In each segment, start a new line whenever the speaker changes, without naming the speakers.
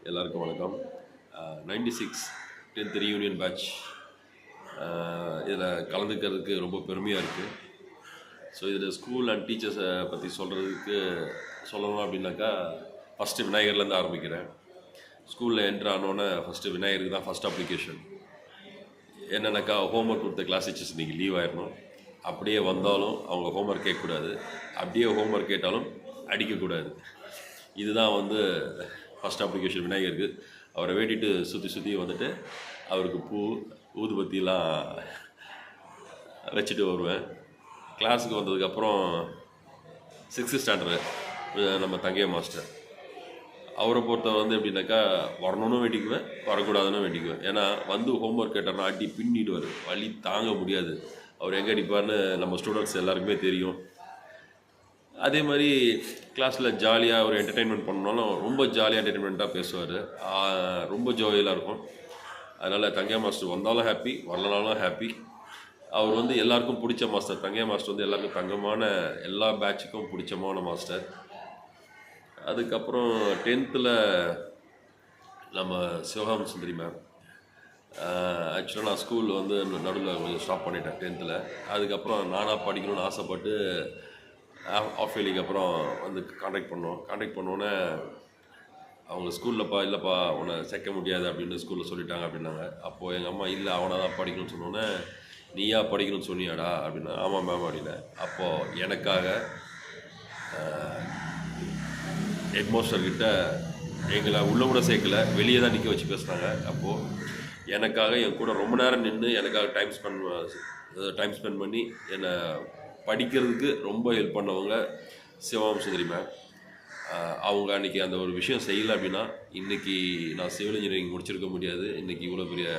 எல்லாருக்கும் வணக்கம். 96 10th reunion batch இதில் கலந்துக்கிறதுக்கு ரொம்ப பெருமையாக இருக்குது. ஸோ இதில் ஸ்கூல் அண்ட் டீச்சர்ஸை பற்றி சொல்லணும் அப்படின்னாக்கா ஃபஸ்ட்டு விநாயகர்லேருந்து ஆரம்பிக்கிறேன். ஸ்கூலில் என்ட்ரு ஆனோன்னே ஃபஸ்ட்டு விநாயகருக்கு தான் ஃபஸ்ட் அப்ளிகேஷன். என்னென்னாக்கா ஹோம்ஒர்க் கொடுத்த கிளாஸ் டீச்சர்ஸ் இன்றைக்கி லீவ் ஆயிடணும். அப்படியே வந்தாலும் அவங்க ஹோம்ஒர்க் கேட்கக்கூடாது, அப்படியே ஹோம்ஒர்க் கேட்டாலும் அடிக்கக்கூடாது. இதுதான் ஃபஸ்ட் அப்ளிகேஷன் விநாயகருக்கு. அவரை வேண்டிட்டு சுற்றி வந்துட்டு அவருக்கு பூ ஊதுபத்திலாம் வச்சுட்டு வருவேன். கிளாஸுக்கு வந்ததுக்கப்புறம் 6th ஸ்டாண்டர்டு நம்ம தங்கைய மாஸ்டர், அவரை பொறுத்தவரை எப்படின்னாக்கா வரணும்னு வேண்டிக்குவேன், வரக்கூடாதுன்னு வேண்டிக்குவேன். ஏன்னா ஹோம்ஒர்க் கேட்டார்னா அடி பின்னிடுவார், வலி தாங்க முடியாது. அவர் எங்கே அடிப்பார்னு நம்ம ஸ்டூடெண்ட்ஸ் எல்லாருக்குமே தெரியும். அதே மாதிரி கிளாஸில் ஜாலியாக ஒரு என்டர்டெயின்மெண்ட் பண்ணாலும் ரொம்ப ஜாலியாக என்டர்டெயின்மெண்ட்டாக பேசுவார். ரொம்ப ஜோவியலாக இருக்கும். அதனால் தங்கையா மாஸ்டர் வந்தாலும் ஹாப்பி, வரலனாலும் ஹாப்பி. அவர் எல்லாருக்கும் பிடிச்ச மாஸ்டர். தங்கையா மாஸ்டர் எல்லாருக்கும் தங்கமான, எல்லா பேட்சுக்கும் பிடிச்சமான மாஸ்டர். அதுக்கப்புறம் 10th நம்ம சிவகாம சுந்தரி மேம். ஆக்சுவலாக நான் ஸ்கூல் நடுவில் கொஞ்சம் ஸ்டாப் பண்ணிட்டேன் 10th. அதுக்கப்புறம் நானாக படிக்கணும்னு ஆசைப்பட்டு ஆஃப் இயர்லிக்கு அப்புறம் காண்டாக்ட் பண்ணோன்னே அவங்க ஸ்கூல்லப்பா இல்லைப்பா உன்னை சேர்க்க முடியாது அப்படின்னு ஸ்கூலில் சொல்லிட்டாங்க அப்படின்னாங்க. அப்போது எங்கள் அம்மா இல்லை அவனை தான் படிக்கணும்னு சொன்னோன்னே, நீயா படிக்கணும்னு சொன்னியாடா அப்படின்னா, ஆமாம் மேம் அப்படின்னேன். அப்போது எனக்காக ஹெட்மாஸ்டர்கிட்ட எங்களை உள்ளே கூட சேர்க்கல, வெளியே தான் நிற்க வச்சு பேசுனாங்க. அப்போது எனக்காக என் கூட ரொம்ப நேரம் நின்று எனக்காக டைம் ஸ்பெண்ட் பண்ணி என்னை படிக்கிறதுக்கு ரொம்ப ஹெல்ப் பண்ணவங்க சிவகாம சுந்தரி மேம். அவங்க அன்றைக்கி அந்த ஒரு விஷயம் செய்யலை அப்படின்னா இன்றைக்கி நான் சிவில் இன்ஜினியரிங் முடிச்சிருக்க முடியாது. இன்றைக்கி இவ்வளோ பெரிய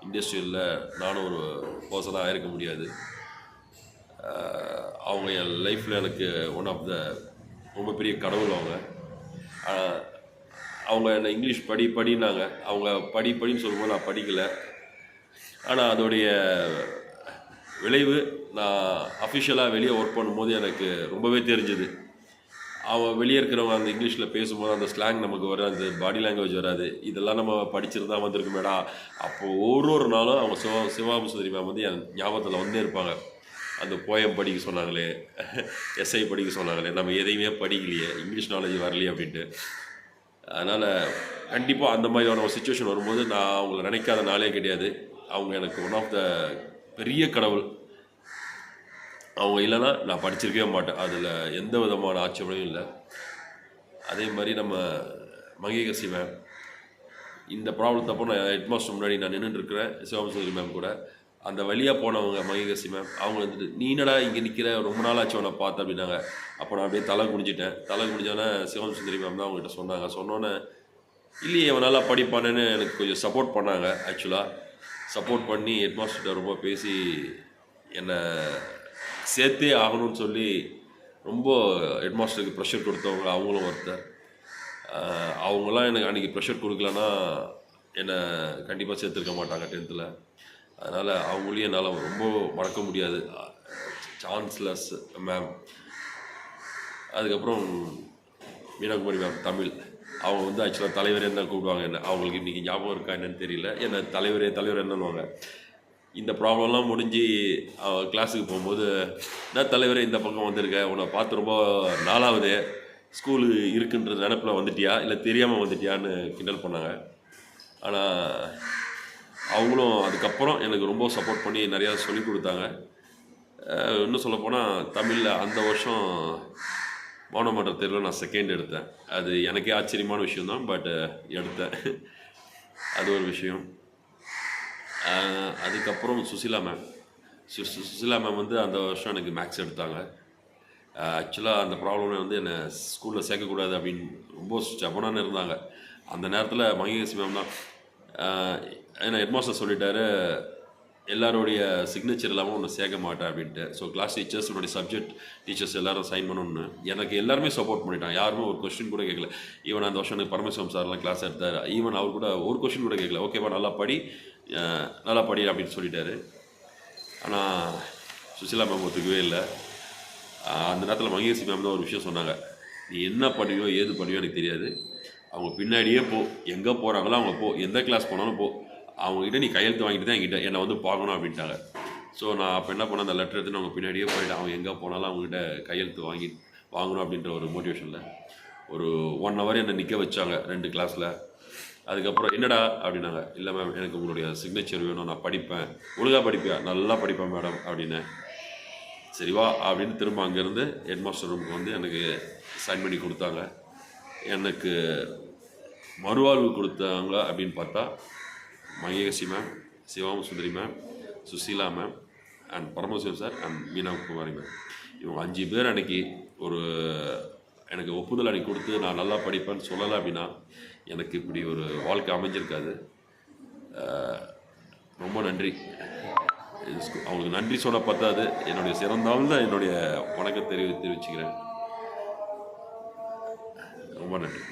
இண்டஸ்ட்ரியலில் நானும் ஒரு பர்சனாக ஆகிருக்க முடியாது. அவங்க என் லைஃப்பில் எனக்கு ஒன் ஆஃப் த ரொம்ப பெரிய கடவுள். அவங்க என்னை இங்கிலீஷ் படினாங்க. அவங்க படின்னு சொல்லும்போது நான் படிக்கலை. ஆனால் அதோடைய விளைவு நான் அஃபிஷியலாக வெளியே ஒர்க் பண்ணும்போது எனக்கு ரொம்பவே தெரிஞ்சுது. அவன் வெளியே இருக்கிறவங்க அந்த இங்கிலீஷில் பேசும்போது அந்த ஸ்லாங் நமக்கு வராது, பாடி லாங்குவேஜ் வராது. இதெல்லாம் நம்ம படிச்சிருந்தா வந்திருக்குமேடா. அப்போது ஒரு நாளும் அவங்க சிவகாம சுந்தரி மேம் என் ஞாபகத்தில் வந்தே இருப்பாங்க. அந்த போயம் படிக்க சொன்னாங்களே, எஸ்ஐ படிக்க சொன்னாங்களே, நம்ம எதையுமே படிக்கலையே, இங்கிலீஷ் நாலேஜ் வரலையே அப்படின்ட்டு. அதனால் கண்டிப்பாக அந்த மாதிரியான ஒரு சுச்சுவேஷன் வரும்போது நான் அவங்கள நினைக்காத நாளே கிடையாது. அவங்க எனக்கு ஒன் ஆஃப் த பெரிய கடவுள். அவங்க இல்லைன்னா நான் படிச்சிருக்கவே மாட்டேன், அதில் எந்த விதமான ஆட்சேபனையும் இல்லை. அதே மாதிரி நம்ம மங்கேகசி மேம், இந்த ப்ராப்ளத்தப்போ நான் ஹெட்மாஸ்டர் முன்னாடி நான் நின்றுட்டுருக்கிறேன் சிவகாம சுந்தரி மேம் கூட. அந்த வழியாக போனவங்க மங்கேகசி மேம், அவங்க நீ என்னடா இங்கே நிற்கிற, ரொம்ப நாள் ஆச்சு அவனை பார்த்து அப்படின்னாங்க. அப்போ நான் அப்படியே தலை குனிஞ்சோன்னே சிவகாம சுந்தரி மேம் தான் அவங்ககிட்ட சொன்னோன்னே, இல்லையே அவன் நல்லா படிப்பானேன்னு எனக்கு கொஞ்சம் சப்போர்ட் பண்ணாங்க. ஆக்சுவலாக சப்போர்ட் பண்ணி ஹெட்மாஸ்டர்கிட்ட ரொம்ப பேசி என்னை சேர்த்தே ஆகணும்னு சொல்லி ரொம்ப ஹெட்மாஸ்டருக்கு ப்ரெஷர் கொடுத்தவங்க அவங்களும் ஒருத்தர். அவங்களாம் எனக்கு அன்றைக்கி ப்ரெஷர் கொடுக்கலன்னா என்னை கண்டிப்பாக சேர்த்துருக்க மாட்டாங்க 10th. அதனால் அவங்களையும் என்னால் ரொம்ப மறக்க முடியாது. சான்ஸ்லர்ஸ் மேம். அதுக்கப்புறம் மீனாகுமரி மேம் தமிழ், அவங்க ஆக்சுவலாக தலைவரே தான் கூப்பிடுவாங்க என்ன. அவங்களுக்கு இன்றைக்கி ஞாபகம் இருக்கா என்னன்னு தெரியல. என்ன தலைவர் என்னன்னுவாங்க. இந்த ப்ராப்ளம்லாம் முடிஞ்சு கிளாஸுக்கு போகும்போது, நான் தலைவரே இந்த பக்கம் வந்திருக்கேன், உன்னை பார்த்து ரொம்ப நாளாவது, ஸ்கூலு இருக்குன்ற நினப்பில் வந்துட்டியா இல்லை தெரியாமல் வந்துட்டியான்னு கிண்டல் பண்ணாங்க. ஆனால் அவங்களும் அதுக்கப்புறம் எனக்கு ரொம்ப சப்போர்ட் பண்ணி நிறையா சொல்லிக் கொடுத்தாங்க. இன்னும் சொல்லப்போனால் தமிழில் அந்த வருஷம் மாவட்ட தேர்வில் நான் 2nd எடுத்தேன். அது எனக்கே ஆச்சரியமான விஷயந்தான், பட் எடுத்தேன். அது ஒரு விஷயம். அதுக்கப்புறம் சுசிலா மேம். சுசிலா மேம் அந்த வருஷம் எனக்கு மேக்ஸ் எடுத்தாங்க. ஆக்சுவலாக அந்த ப்ராப்ளமே என்னை ஸ்கூலில் சேர்க்கக்கூடாது அப்படின்னு ரொம்ப ஸ்டெபனான இருந்தாங்க. அந்த நேரத்தில் மங்கேகசி மேம் தான், ஏன்னா ஹெட்மாஸ்டர் சொல்லிட்டாரு எல்லாருடைய சிக்னேச்சர் இல்லாமல் ஒன்று சேர்க்க மாட்டேன் அப்படின்ட்டு. ஸோ கிளாஸ் டீச்சர்ஸ், என்னுடைய சப்ஜெக்ட் டீச்சர்ஸ் எல்லோரும் சைன் பண்ணணுன்னு எனக்கு எல்லாருமே சப்போர்ட் பண்ணிட்டாங்க. யாருமே ஒரு கொஸ்டின் கூட கேட்கல. ஈவன் அந்த வருஷம் எனக்கு பரமேஸ்வரம் சார்லாம் கிளாஸ் எடுத்தார். ஈவன் அவர் கூட ஒரு கொஸ்டின் கூட கேட்கல. ஓகேப்பா நல்லா படி அப்படின்னு சொல்லிட்டாரு. ஆனால் சுசிலா மேம் ஒத்துக்கவே இல்லை. அந்த நேரத்தில் மங்கேசி மேம் தான் ஒரு விஷயம் சொன்னாங்க, நீ என்ன பண்ணுவியோ ஏது பண்ணுவியோ எனக்கு தெரியாது, அவங்க பின்னாடியே போ, எங்கே போகிறாங்களோ அவங்க போ, எந்த கிளாஸ் போனாலும் போ, அவங்ககிட்ட நீ கையெழுத்து வாங்கிட்டு தான் என்கிட்ட என்னை வந்து பார்க்கணும் அப்படின்ட்டாங்க. ஸோ நான் அப்போ என்ன பண்ணேன், அந்த லெட்டர் எடுத்துன்னு அவங்க பின்னாடியே போயிட்டு அவங்க எங்கே போனாலும் அவங்ககிட்ட கையெழுத்து வாங்கணும் அப்படின்ற ஒரு மோட்டிவேஷனில் ஒரு 1 hour என்னை நிற்க வச்சாங்க 2 கிளாஸில். அதுக்கப்புறம் என்னடா அப்படின்னாங்க. இல்லை மேம், எனக்கு உங்களுடைய சிக்னேச்சர் வேணும், நான் படிப்பேன், ஒழுங்காக படிப்பேன், நல்லா படிப்பேன் மேடம் அப்படின்னு. சரி வா அப்படின்னு திரும்ப அங்கேருந்து ஹெட் மாஸ்டர் ரூமுக்கு வந்து எனக்கு சைன் பண்ணி கொடுத்தாங்க. எனக்கு மறுவாழ்வு கொடுத்தாங்க அப்படின்னு பார்த்தா Maheshi ma'am, Sivam Sundari ma'am, Susheela ma'am and Paramasivam sir and Meena Kumari ma'am, இவங்க 5 பேர் அன்றைக்கி ஒரு எனக்கு ஒப்புதல் அன்றைக்கி கொடுத்து நான் நல்லா படிப்பேன்னு சொல்லலை அப்படின்னா எனக்கு இப்படி ஒரு வாழ்க்கை அமைஞ்சிருக்காது. ரொம்ப நன்றி. அவங்களுக்கு நன்றி சொல்ல பத்தாது, என்னுடைய சிறந்தாழ்ந்த என்னுடைய வணக்கத்தை தெரிவிச்சுக்கிறேன். ரொம்ப நன்றி.